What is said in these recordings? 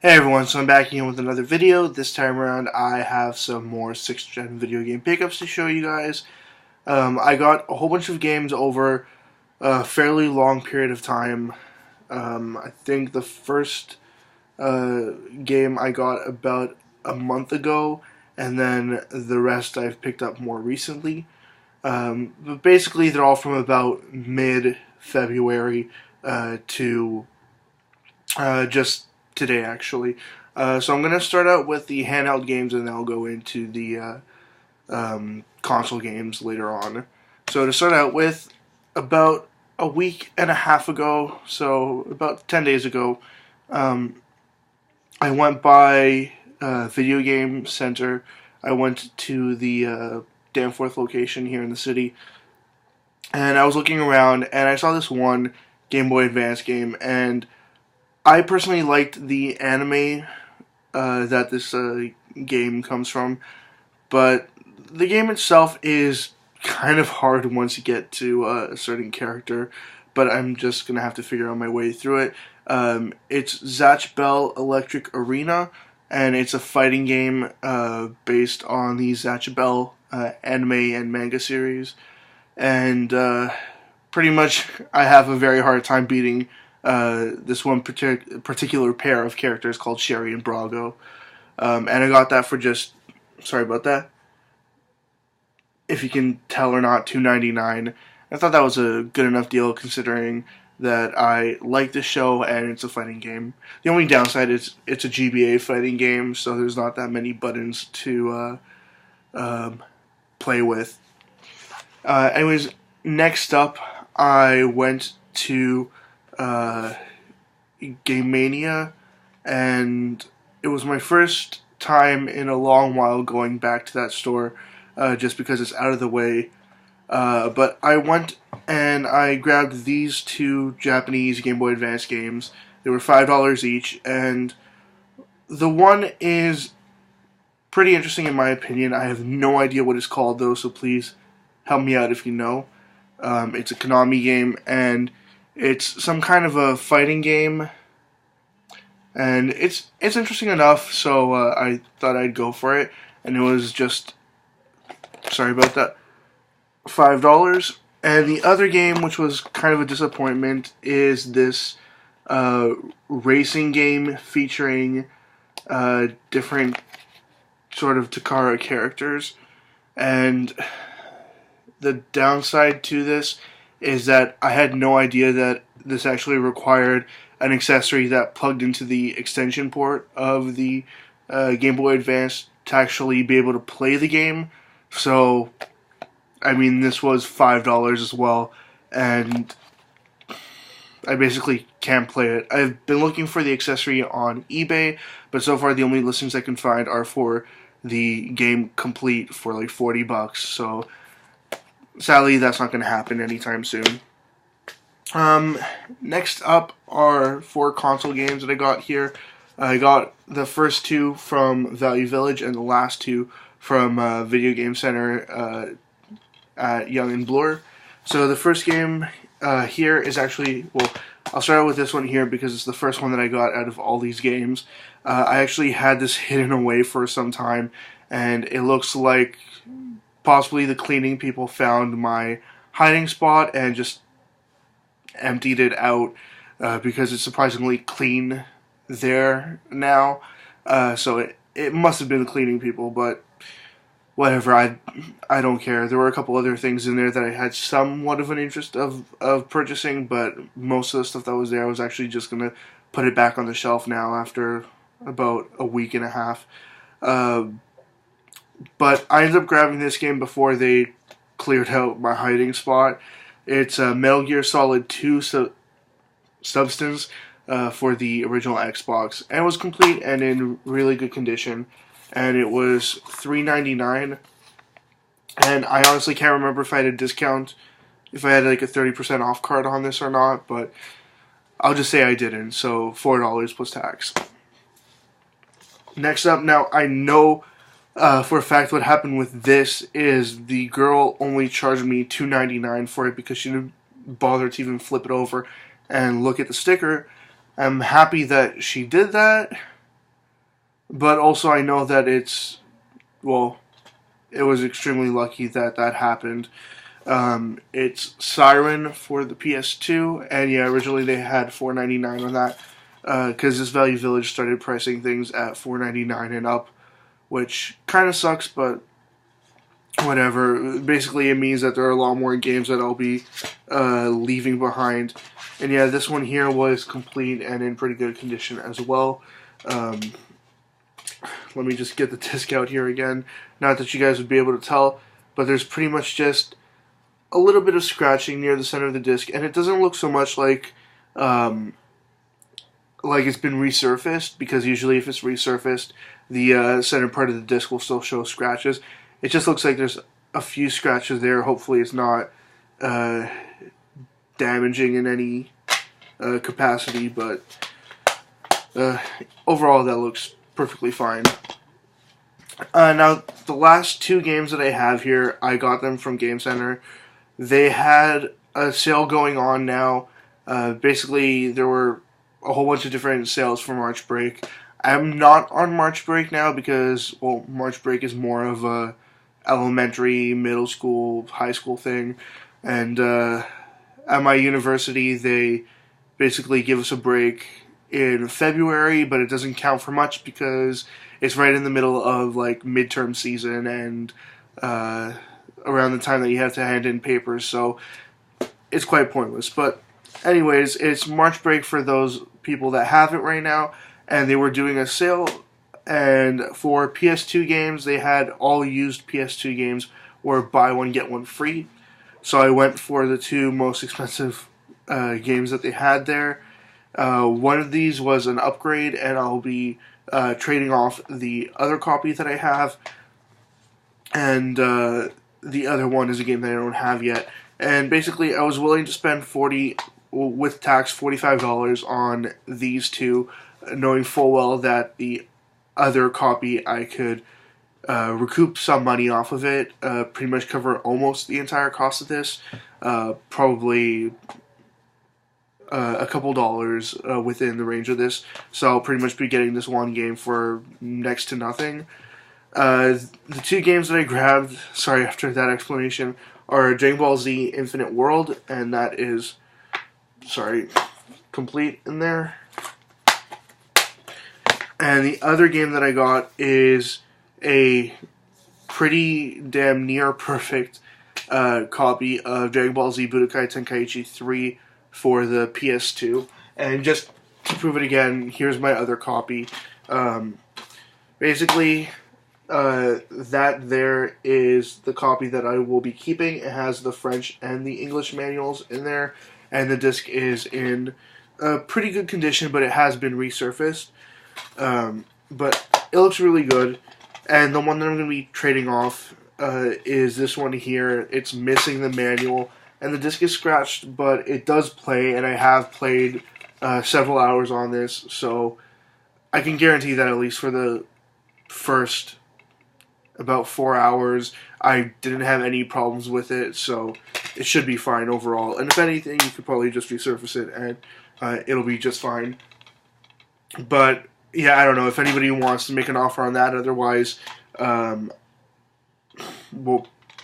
Hey everyone, so I'm back again with another video. This time around I have some more 6th gen video game pickups to show you guys. I got a whole bunch of games over a fairly long period of time. I think the first game I got about a month ago, and then the rest I've picked up more recently. But basically they're all from about mid-February to just today, actually. So I'm going to start out with the handheld games, and then I'll go into the console games later on. So to start out with, about a week and a half ago, so about 10 days ago, I went by Video Game Center. I went to the Danforth location here in the city, and I was looking around, and I saw this one Game Boy Advance game, and I personally liked the anime that this game comes from, but the game itself is kind of hard once you get to a certain character, but I'm just going to have to figure out my way through it. It's Zatch Bell Electric Arena, and it's a fighting game based on the Zatch Bell anime and manga series, and pretty much I have a very hard time beating this one particular pair of characters called Sherry and Brago. And I got that for just, sorry about that, if you can tell or not, $2.99. I thought that was a good enough deal considering that I like the show and it's a fighting game. The only downside is it's a GBA fighting game, so there's not that many buttons to play with. Anyways, next up, I went to Game Mania, and it was my first time in a long while going back to that store, just because it's out of the way. But I went and I grabbed these two Japanese Game Boy Advance games. They were $5 each, and the one is pretty interesting in my opinion. I have no idea what it's called though, so please help me out if you know. It's a Konami game, and it's some kind of a fighting game, and it's interesting enough, so I thought I'd go for it, and it was just, sorry about that, $5. And the other game, which was kind of a disappointment, is this racing game featuring different sort of Takara characters, and the downside to this is that I had no idea that this actually required an accessory that plugged into the extension port of the Game Boy Advance to actually be able to play the game. So, I mean, this was $5 as well, and I basically can't play it. I've been looking for the accessory on eBay, but so far the only listings I can find are for the game complete for like $40, so sadly, that's not going to happen anytime soon. Next up are 4 console games that I got here. I got the first 2 from Value Village and the last 2 from Video Game Center at Young and Bloor. So the first game here is actually, well, I'll start out with this one here because it's the first one that I got out of all these games. I actually had this hidden away for some time, and it looks like possibly the cleaning people found my hiding spot and just emptied it out because it's surprisingly clean there now. So it must have been the cleaning people, but whatever, I don't care. There were a couple other things in there that I had somewhat of an interest of purchasing, but most of the stuff that was there I was actually just going to put it back on the shelf now after about a week and a half. But I ended up grabbing this game before they cleared out my hiding spot. It's Metal Gear Solid 2 Substance for the original Xbox. And it was complete and in really good condition. And it was $3.99. And I honestly can't remember if I had a discount, if I had like a 30% off card on this or not. But I'll just say I didn't. So $4 plus tax. Next up, now I know for a fact what happened with this is the girl only charged me $2.99 for it because she didn't bother to even flip it over and look at the sticker. I'm happy that she did that, but also I know that well, it was extremely lucky that that happened. It's Siren for the PS2, and yeah, originally they had $4.99 on that because this Value Village started pricing things at $4.99 and up, which kind of sucks, but whatever. Basically, it means that there are a lot more games that I'll be leaving behind. And yeah, this one here was complete and in pretty good condition as well. Let me just get the disc out here again. Not that you guys would be able to tell, but there's pretty much just a little bit of scratching near the center of the disc, and it doesn't look so much like it's been resurfaced, because usually if it's resurfaced, the center part of the disc will still show scratches. It just looks like there's a few scratches there. Hopefully it's not damaging in any capacity, but overall that looks perfectly fine. Now, the last two games that I have here, I got them from Game Center. They had a sale going on now. Basically, there were a whole bunch of different sales for March break. I'm not on March break now because, well, March break is more of a elementary, middle school, high school thing. And at my university, they basically give us a break in February, but it doesn't count for much because it's right in the middle of like midterm season and around the time that you have to hand in papers, so it's quite pointless. But anyways, it's March break for those people that have it right now, and they were doing a sale, and for PS2 games, they had all used PS2 games were buy one get one free. So I went for the two most expensive games that they had there. One of these was an upgrade, and I'll be trading off the other copy that I have, and the other one is a game that I don't have yet. And basically, I was willing to spend with tax, $45 on these two, knowing full well that the other copy I could recoup some money off of it, pretty much cover almost the entire cost of this, probably a couple dollars within the range of this. So I'll pretty much be getting this one game for next to nothing. The two games that I grabbed, sorry, after that explanation, are Dragon Ball Z Infinite World, and that is, sorry, complete in there. And the other game that I got is a pretty damn near perfect copy of Dragon Ball Z Budokai Tenkaichi 3 for the PS2. And just to prove it again, here's my other copy. Basically, that there is the copy that I will be keeping. It has the French and the English manuals in there, and the disc is in pretty good condition, but it has been resurfaced. But it looks really good, and the one that I'm going to be trading off is this one here. It's missing the manual, and the disc is scratched, but it does play, and I have played several hours on this, so I can guarantee that at least for the first about 4 hours, I didn't have any problems with it, so it should be fine overall. And if anything, you could probably just resurface it, and it'll be just fine. But yeah, I don't know if anybody wants to make an offer on that. Otherwise, well,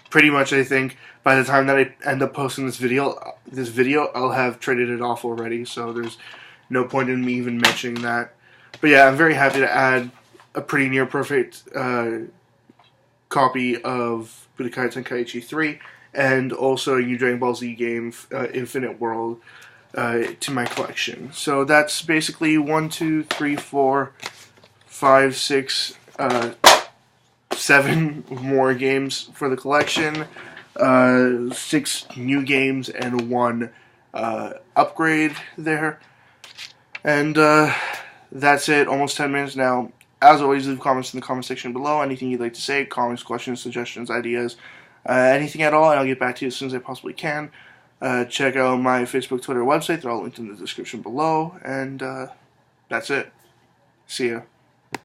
pretty much I think by the time that I end up posting this video, I'll have traded it off already. So there's no point in me even mentioning that. But yeah, I'm very happy to add a pretty near perfect copy of Budokai Tenkaichi 3 and also a new Dragon Ball Z game, Infinite World, to my collection. So that's basically 1, 2, 3, 4, 5, 6, 7 more games for the collection, 6 new games and 1 upgrade there. And that's it, almost 10 minutes now. As always, leave comments in the comment section below. Anything you'd like to say, comments, questions, suggestions, ideas, anything at all, and I'll get back to you as soon as I possibly can. Check out my Facebook, Twitter, website. They're all linked in the description below. And that's it. See ya.